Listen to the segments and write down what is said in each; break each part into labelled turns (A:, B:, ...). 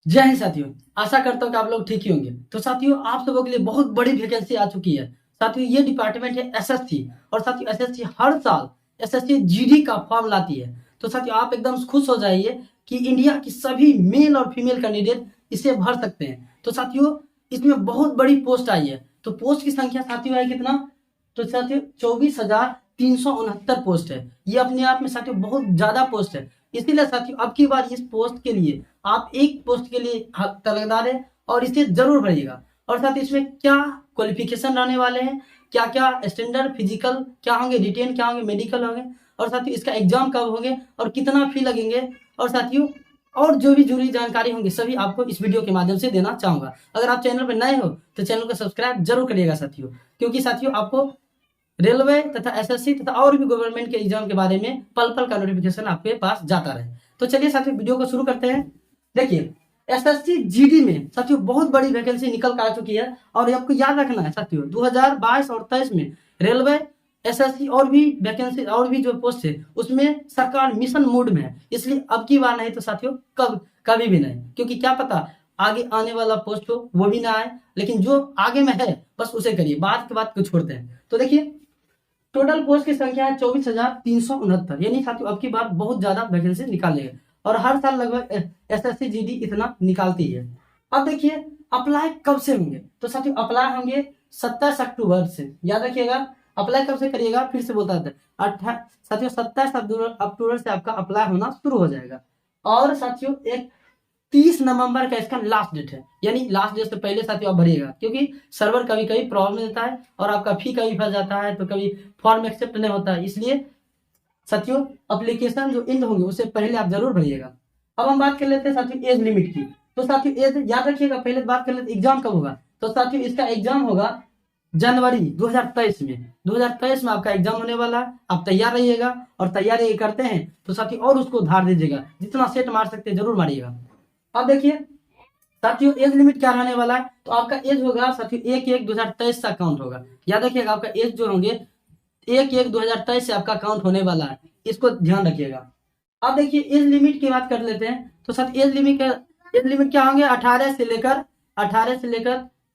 A: जय हिंद साथियों। आशा करता हूँ कि आप लोग ठीक ही होंगे। तो साथियों, आप सबों के लिए बहुत बड़ी वैकेंसी आ चुकी है। साथियों, ये डिपार्टमेंट है एसएससी। और साथियों, एसएससी हर साल एसएससी जीडी का फॉर्म लाती है। तो साथियों, आप एकदम खुश हो जाइए कि इंडिया की सभी मेल और फीमेल कैंडिडेट इसे भर सकते हैं। तो साथियों, इसमें बहुत बड़ी पोस्ट आई है। तो पोस्ट की संख्या साथियों है कितना? तो साथियों 24,369 पोस्ट है। ये अपने आप में साथियों बहुत ज्यादा पोस्ट है। इसीलिए साथियों, अब की बार इस पोस्ट के लिए आप एक पोस्ट के लिए तलगदार है और इसे जरूर भरिएगा। और साथ इसमें क्या क्वालिफिकेशन रहने वाले हैं, क्या क्या स्टैंडर्ड फिजिकल क्या होंगे, रिटेन क्या होंगे, मेडिकल होंगे, और साथियों इसका एग्जाम कब होंगे और कितना फी लगेंगे, और साथियों और जो भी जरूरी जानकारी होंगी सभी आपको इस वीडियो के माध्यम से देना चाहूंगा। अगर आप चैनल पर नए हो तो चैनल को सब्सक्राइब जरूर करिएगा साथियों, क्योंकि साथियों आपको रेलवे तथा एसएससी तथा और भी गवर्नमेंट के एग्जाम के बारे में पल पल का नोटिफिकेशन आपके पास जाता रहे। तो चलिए साथियों, वीडियो को शुरू करते हैं। देखिए, एसएससी जीडी में साथियों बहुत बड़ी वैकेंसी निकल कर आ चुकी है। और आपको याद रखना है साथियों, 2022 और 23 में रेलवे एसएससी और भी वैकेंसी और भी जो पोस्ट है उसमें सरकार मिशन मोड में है। इसलिए अब की बार नहीं तो साथियों कभी भी नहीं, क्योंकि क्या पता आगे आने वाला पोस्ट हो वो भी ना आए। लेकिन जो आगे में है बस उसे करिए, बाद के बाद को छोड़ते हैं। तो देखिए, टोटल पोस्ट की संख्या है 24,369। यानी साथियों अब की बार बहुत ज्यादा वैकेंसी निकालेगा। और हर साल लगभग एसएससी जीडी इतना निकालती है। अब देखिए, अप्लाई कब से होंगे? तो साथियों अप्लाई होंगे 27 अक्टूबर से। याद रखिएगा, अप्लाई कब से करिएगा, फिर से बोलता था साथियों 27 अक्टूबर से आपका अप्लाई होना शुरू हो जाएगा। और साथियों 30 नवंबर का इसका लास्ट डेट है। यानी लास्ट डेट से पहले साथियों आप भरिएगा, क्योंकि सर्वर कभी कभी प्रॉब्लम देता है और आपका फी कभी फंस जाता है, तो कभी फॉर्म एक्सेप्ट नहीं होता है। इसलिए साथियों एप्लीकेशन जो इंड होंगे उससे पहले आप जरूर भरिएगा। अब हम बात कर लेते हैं साथियों एज लिमिट की। तो साथियों एज याद रखिएगा, पहले बात कर लेते एग्जाम कब होगा। तो साथियों इसका एग्जाम होगा जनवरी 2023 में। 2023 में आपका एग्जाम होने वाला है। आप तैयार रहिएगा, और तैयारी करते हैं तो साथियों और उसको धार दीजिएगा, जितना सेट मार सकते हैं जरूर मारिएगा। अब देखिए साथियों, एज लिमिट क्या रहने वाला है। तो आपका एज होगा साथियों 1/1/2023 से काउंट होगा। याद रखिएगा, आपका एज जो होंगे 1/1/2023 से आपका काउंट होने वाला है, इसको ध्यान रखिएगा। अब देखिए एज लिमिट की बात कर लेते हैं। तो साथ एज लिमिट क्या होंगे, 18 से लेकर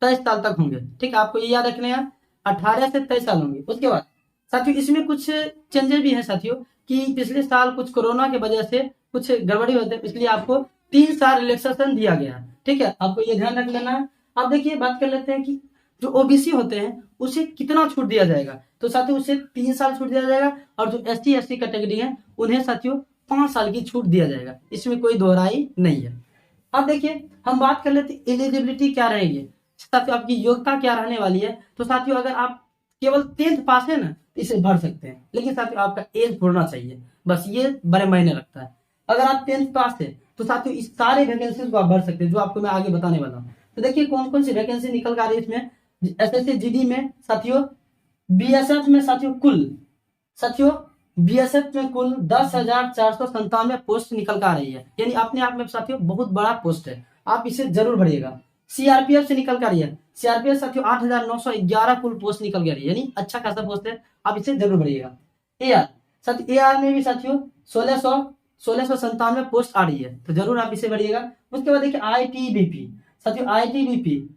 A: 23 साल तक होंगे। ठीक है, आपको ये याद रखने हैं, 18 से 23 साल होंगे। उसके बाद साथियों इसमें कुछ चेंजेस भी हैं साथियों, कि पिछले साल कुछ कोरोना की वजह से कुछ गड़बड़ी होते हैं, इसलिए आपको 3 साल रिलैक्सेशन दिया गया है। ठीक है, आपको ये ध्यान रख लेना है। अब देखिए बात कर लेते हैं कि जो ओबीसी होते हैं उसे कितना छूट दिया जाएगा। तो साथियों उसे 3 साल छूट दिया जाएगा, और जो एससी एसटी कैटेगरी है उन्हें साथियों 5 साल की छूट दिया जाएगा। इसमें कोई दोहराई नहीं है। अब देखिए हम बात कर लेते हैं एलिजिबिलिटी क्या रहेगी, साथियों आपकी योग्यता क्या रहने वाली है। तो साथियों अगर आप केवल 10th पास है ना तो इसे भर सकते हैं, लेकिन साथियों आपका एज होना चाहिए, बस ये बड़े मायने रखता है। अगर आप 10th पास है तो साथियों इस सारे वैकेंसी को आप भर सकते हैं, जो आपको मैं आगे बताने वाला हूँ। तो देखिए कौन कौन सी वैकेंसी निकल कर आ रही है इसमें। एसएससी जीडी में साथियों, बीएसएफ में साथियों बीएसएफ में कुल 10,497 पोस्ट निकल कर आ रही है। यानी अपने आप में साथियों बहुत बड़ा पोस्ट है, आप इसे जरूर भरिएगा। सीआरपीएफ से निकल कर रही है, सीआरपीएफ साथियों 8,911 कुल पोस्ट निकल कर रही है, यानी अच्छा खासा पोस्ट है, आप इसे जरूर भरिएगा। एआर साथियों, एआर में भी साथियों 1697 पोस्ट आ रही है, तो जरूर आप इसे भरिएगा। उसके बाद देखिए आईटीबीपी साथियों, आईटीबीपी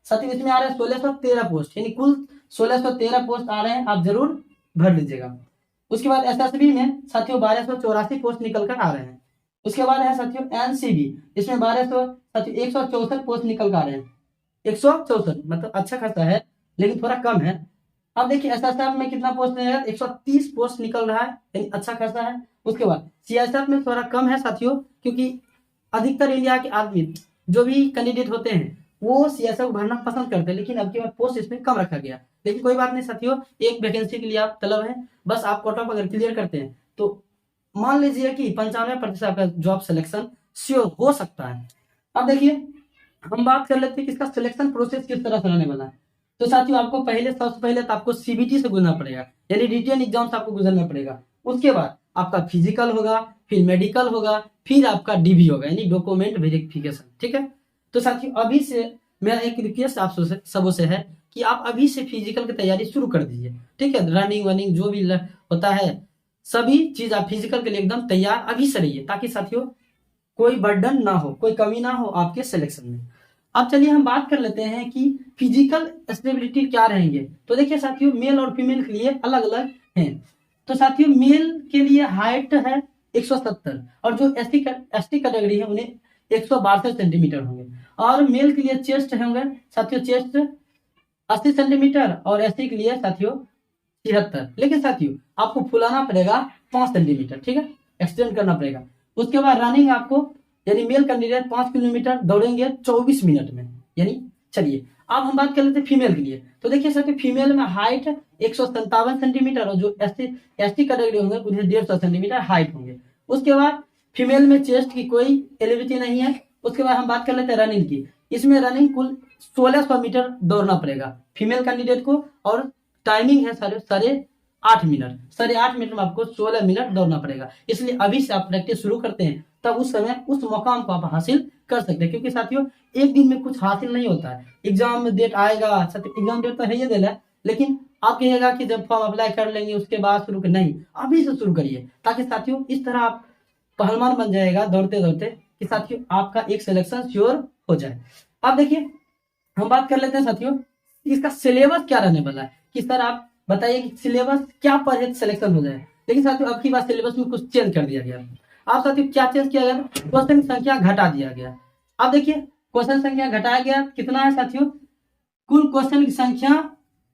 A: साथियों इसमें आ रहा है 1613 पोस्ट, यानी कुल 1613 पोस्ट आ रहे हैं, आप जरूर भर लीजिएगा। उसके बाद एसएसबी में साथियों 1284 पोस्ट निकल कर आ रहे हैं। उसके बाद है साथियों एनसीबी, इसमें 1200 साथियों 164 पोस्ट निकल कर आ रहे हैं। 164 मतलब अच्छा खासा है, लेकिन थोड़ा कम है। अब देखिए एसएसएफ में कितना पोस्ट है, 130 पोस्ट निकल रहा है, यानी अच्छा खासा है। उसके बाद सीएसएफ में थोड़ा कम है साथियों, क्योंकि अधिकतर इंडिया के आदमी जो भी कैंडिडेट होते हैं वो सीएसएफ भरना पसंद करते हैं, लेकिन अब की बार पोस्ट इसमें कम रखा गया। लेकिन कोई बात नहीं साथियों, एक वैकेंसी के लिए आप तलब है, बस आप कट ऑफ अगर क्लियर करते हैं तो मान लीजिए कि 95% आपका जॉब सिलेक्शन श्योर हो सकता है। अब देखिए हम बात कर लेते हैं कि इसका सिलेक्शन प्रोसेस किस तरह से रहने वाला है। तो साथियों आपको सबसे पहले तो आपको सीबीटी से गुजरना पड़ेगा, यानी रिटन एग्जाम से आपको गुजरना पड़ेगा। उसके बाद आपका फिजिकल होगा, फिर मेडिकल होगा, फिर आपका डीबी होगा, यानी डॉक्यूमेंट वेरिफिकेशन। ठीक है, तो साथियों अभी से मेरा एक रिक्वेस्ट आप सबों से है कि आप अभी से फिजिकल की तैयारी शुरू कर दीजिए। ठीक है, रनिंग वनिंग जो भी होता है सभी चीज आप फिजिकल के लिए एकदम तैयार अभी से रहिए, ताकि साथियों कोई बर्डन ना हो, कोई कमी ना हो आपके सिलेक्शन में। अब चलिए हम बात कर लेते हैं कि फिजिकल स्टेबिलिटी क्या रहेंगे। तो देखिए साथियों, मेल और फीमेल के लिए अलग अलग हैं। तो साथियों, मेल के लिए हाइट है 170 और जो एसटी कैटेगरी है उन्हें 162 सेंटीमीटर होंगे। और मेल के लिए चेस्ट होंगे साथियों, चेस्ट 80 सेंटीमीटर और एसटी के लिए साथियों 73। लेकिन साथियों आपको फुलाना पड़ेगा 5 सेंटीमीटर, ठीक है, एक्सटेंड करना पड़ेगा। उसके बाद रनिंग आपको, यानी मेल कैंडिडेट 5 किलोमीटर दौड़ेंगे 24 मिनट में, यानी चलिए अब हम बात कर लेते हैं फीमेल के लिए। तो देखिए साथियों, फीमेल में हाइट 157 सेंटीमीटर और जो एसटी कैटेगरी होंगे उन्हें 150 सेंटीमीटर हाइट होंगे। उसके बाद फीमेल में चेस्ट की कोई एलिजिबिलिटी नहीं है। उसके बाद हम बात कर लेते हैं रनिंग की। इसमें रनिंग कुल 1600 मीटर दौड़ना पड़ेगा फीमेल कैंडिडेट को, और टाइमिंग है 8.5 मिनट। 8.5 मिनट में आपको 16 मिनट दौड़ना पड़ेगा। इसलिए अभी से आप प्रैक्टिस शुरू करते हैं, तब उस समय उस मुकाम को आप हासिल कर सकते हैं। क्योंकि साथियों एक दिन में कुछ हासिल नहीं होता है। एग्जाम डेट आएगा, एग्जाम डेट तो है ही देना, लेकिन आप कहिएगा कि जब फॉर्म अप्लाई कर लेंगे उसके बाद शुरू कर, नहीं, अभी से शुरू करिए, ताकि साथियों इस तरह आप पहलवान बन जाएगा दौड़ते दौड़ते कि साथियों आपका एक सिलेक्शन श्योर हो जाए। अब देखिए हम बात कर लेते हैं साथियों इसका सिलेबस क्या रहने वाला है, कि सर आप बताइए कि सिलेबस क्या पढ़े सिलेक्शन हो जाए। लेकिन साथियों अब की बात सिलेबस में कुछ चेंज कर दिया गया। आप साथियों क्या चेंज किया गया, क्वेश्चन की संख्या घटा दिया गया। अब देखिए क्वेश्चन संख्या घटाया गया, कितना है साथियों, कुल क्वेश्चन की संख्या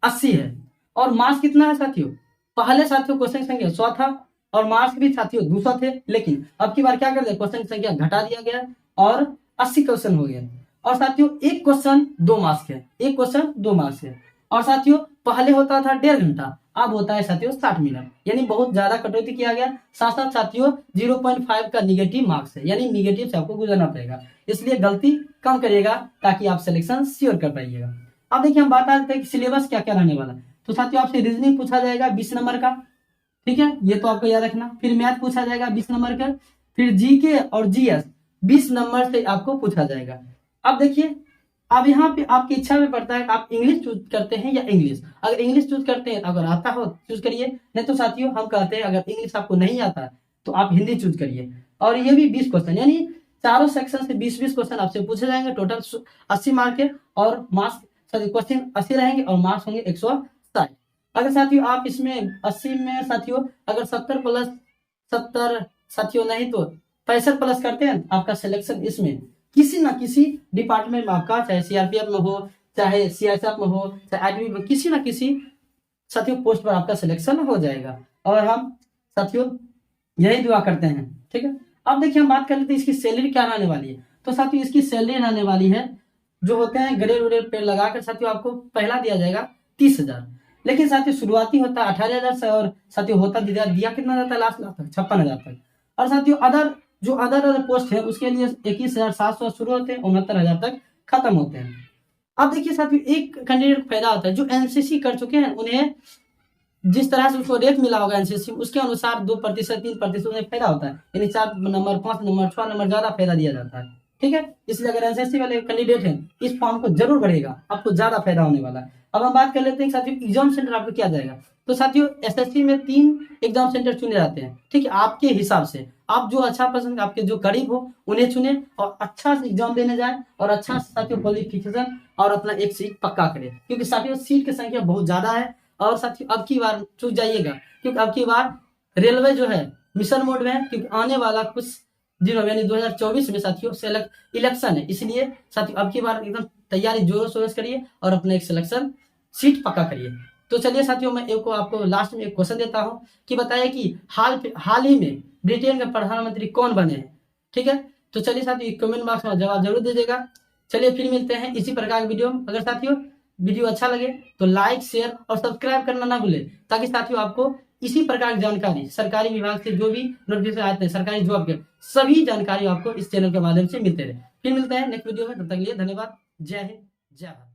A: 80 है और मार्क्स कितना है साथियों, पहले साथियों क्वेश्चन की संख्या 100 था और मार्क्स भी साथियों 200 थे। लेकिन अब की बार क्या कर दिया, क्वेश्चन की संख्या घटा दिया गया और 80 क्वेश्चन हो गया। और साथियों एक क्वेश्चन 2 मार्क्स है, एक क्वेश्चन 2 मार्क्स है। और साथियों पहले होता था 1.5 घंटा, अब होता है साथियों 60 मिनट, यानी बहुत ज्यादा कटौती किया गया। साथ साथ साथियों 0.5 का निगेटिव मार्क्स है, यानी निगेटिव से आपको गुजरना पड़ेगा। इसलिए गलती कम करिएगा ताकि आप सिलेक्शन श्योर कर पाइएगा। अब देखिए हम बात करते हैं कि सिलेबस क्या क्या रहने वाला। तो साथियों आपसे रीजनिंग पूछा जाएगा 20 नंबर का, ठीक है, ये तो आपको याद रखना। फिर मैथ पूछा जाएगा 20 नंबर का। फिर जीके और जीएस 20 नंबर से आपको पूछा जाएगा। अब देखिए अब यहाँ पे आपकी इच्छा में पड़ता है कि आप इंग्लिश चूज करते हैं या इंग्लिश। अगर इंग्लिश चूज करते हैं, अगर आता हो चूज करिए, नहीं तो साथियों हम कहते हैं अगर इंग्लिश आपको नहीं आता तो आप हिंदी चूज करिए। और ये भी 20 क्वेश्चन, यानी चारों सेक्शन से 20-20 क्वेश्चन आपसे पूछे जाएंगे। टोटल 80 मार्क के और मार्क्स क्वेश्चन 80 रहेंगे और मार्क्स होंगे 160। अगर साथियों आप इसमें 80 में साथियों अगर 70 प्लस 70 साथियों नहीं तो 65 प्लस करते हैं, आपका सिलेक्शन इसमें किसी ना किसी डिपार्टमेंट में आपका, चाहे सीआरपीएफ में हो, चाहे सीएसएफ में हो, चाहे आईटीबी में, किसी ना किसी साथियों पोस्ट पर आपका सिलेक्शन हो जाएगा। और हम साथियों यही दुआ करते हैं, ठीक है। अब देखिए हम बात कर लेते हैं इसकी सैलरी क्या रहने वाली है। तो साथियों इसकी सैलरी रहने वाली है, जो होते हैं ग्रेड व्रेड पे लगाकर साथियों आपको पहला दिया जाएगा 30,000। लेकिन साथियों शुरुआती होता है 18,000 से और साथियों होता दिया कितना जाता है लास्ट तक 56,000 तक। और साथियों अदर पोस्ट है उसके लिए 21,700 शुरू होते हैं, 69,000 तक खत्म होते हैं। अब देखिए साथियों एक कैंडिडेट को फायदा होता है, जो एनसीसी कर चुके हैं उन्हें जिस तरह से उसको रेट मिला होगा एनसीसी, उसके अनुसार 2%, 3% उन्हें फायदा होता है, यानी 4 नंबर, 5 नंबर, 6 नंबर ज्यादा फायदा दिया जाता है, ठीक है। इसलिए अगर एनसीसी वाले कैंडिडेट हैं इस फॉर्म को जरूर भरेगा, आपको ज्यादा फायदा होने वाला है। अब हम बात कर लेते हैं साथियों एग्जाम सेंटर आपको क्या जाएगा। तो साथियों एसएससी में 3 एग्जाम सेंटर चुने जाते हैं, ठीक है, आपके हिसाब से। आप जो अच्छा पसंद, आपके जो करीब हो उन्हें चुने और अच्छा से एग्जाम देने जाए और अच्छा साथियों क्वालिफिकेशन और अपना एक सीट पक्का करें, क्योंकि साथियों सीट की संख्या बहुत ज्यादा है। और साथियों अब की बार चूक जाइएगा, क्योंकि अब की बार रेलवे जो है मिशन मोड में है, क्योंकि आने वाला कुछ दिनों यानी 2024 में साथियों इलेक्शन है। इसलिए साथियों अब की बार एकदम तैयारी जोर शोर से करिए और अपना एक सिलेक्शन सीट पक्का करिए। तो चलिए साथियों मैं एक को आपको लास्ट में एक क्वेश्चन देता हूं कि बताइए कि हाल ही में ब्रिटेन के प्रधानमंत्री कौन बने हैं, ठीक है। तो चलिए साथियों कमेंट बॉक्स में जवाब जरूर दीजिएगा। चलिए फिर मिलते हैं इसी प्रकार की वीडियो में। अगर साथियों वीडियो अच्छा लगे तो लाइक, शेयर और सब्सक्राइब करना ना भूलें, ताकि साथियों आपको इसी प्रकार की जानकारी सरकारी विभाग से जो भी नोटिफिकेशन आते हैं सरकारी जॉब के, सभी जानकारी आपको इस चैनल के माध्यम से मिलते रहे। फिर मिलते हैं नेक्स्ट वीडियो में, तब तक के लिए धन्यवाद। जय हिंद, जय भारत।